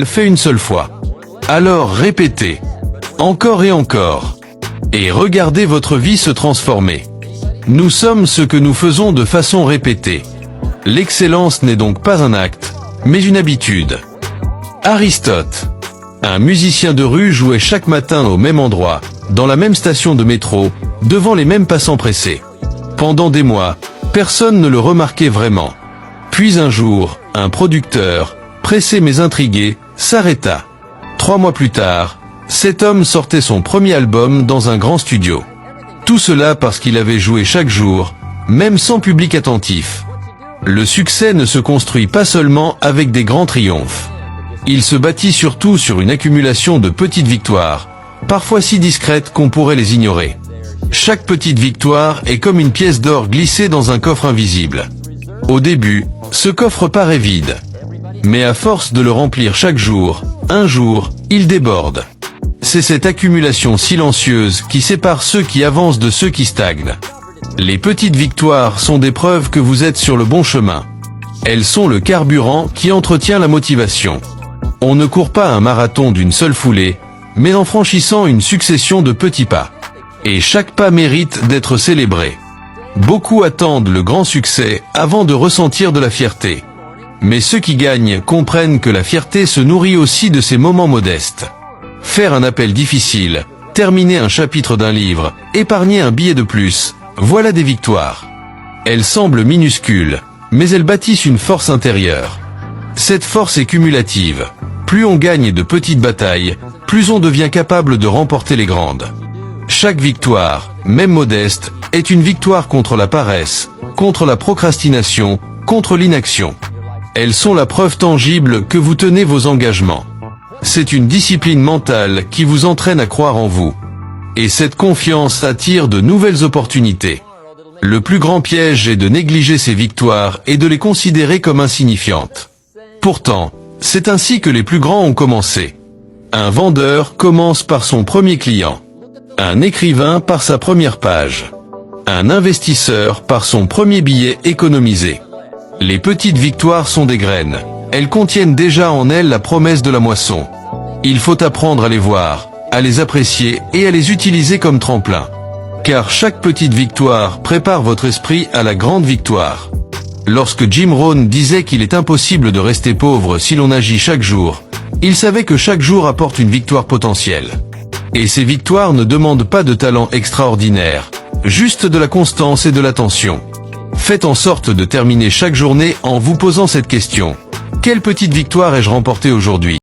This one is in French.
fait une seule fois. Alors répétez. Encore et encore. Et regardez votre vie se transformer. Nous sommes ce que nous faisons de façon répétée. L'excellence n'est donc pas un acte, mais une habitude. Aristote. Un musicien de rue jouait chaque matin au même endroit, dans la même station de métro, devant les mêmes passants pressés. Pendant des mois, personne ne le remarquait vraiment. Puis un jour, un producteur, pressé mais intrigué, s'arrêta. 3 mois plus tard, cet homme sortait son premier album dans un grand studio. Tout cela parce qu'il avait joué chaque jour, même sans public attentif. Le succès ne se construit pas seulement avec des grands triomphes. Il se bâtit surtout sur une accumulation de petites victoires, parfois si discrètes qu'on pourrait les ignorer. Chaque petite victoire est comme une pièce d'or glissée dans un coffre invisible. Au début, ce coffre paraît vide. Mais à force de le remplir chaque jour, un jour, il déborde. C'est cette accumulation silencieuse qui sépare ceux qui avancent de ceux qui stagnent. Les petites victoires sont des preuves que vous êtes sur le bon chemin. Elles sont le carburant qui entretient la motivation. On ne court pas un marathon d'une seule foulée, mais en franchissant une succession de petits pas. Et chaque pas mérite d'être célébré. Beaucoup attendent le grand succès avant de ressentir de la fierté. Mais ceux qui gagnent comprennent que la fierté se nourrit aussi de ces moments modestes. Faire un appel difficile, terminer un chapitre d'un livre, épargner un billet de plus, voilà des victoires. Elles semblent minuscules, mais elles bâtissent une force intérieure. Cette force est cumulative. Plus on gagne de petites batailles, plus on devient capable de remporter les grandes. Chaque victoire, même modeste, est une victoire contre la paresse, contre la procrastination, contre l'inaction. Elles sont la preuve tangible que vous tenez vos engagements. C'est une discipline mentale qui vous entraîne à croire en vous. Et cette confiance attire de nouvelles opportunités. Le plus grand piège est de négliger ces victoires et de les considérer comme insignifiantes. Pourtant, c'est ainsi que les plus grands ont commencé. Un vendeur commence par son premier client. Un écrivain par sa première page. Un investisseur par son premier billet économisé. Les petites victoires sont des graines. Elles contiennent déjà en elles la promesse de la moisson. Il faut apprendre à les voir, à les apprécier et à les utiliser comme tremplin. Car chaque petite victoire prépare votre esprit à la grande victoire. Lorsque Jim Rohn disait qu'il est impossible de rester pauvre si l'on agit chaque jour, il savait que chaque jour apporte une victoire potentielle. Et ces victoires ne demandent pas de talent extraordinaire, juste de la constance et de l'attention. Faites en sorte de terminer chaque journée en vous posant cette question. Quelle petite victoire ai-je remportée aujourd'hui ?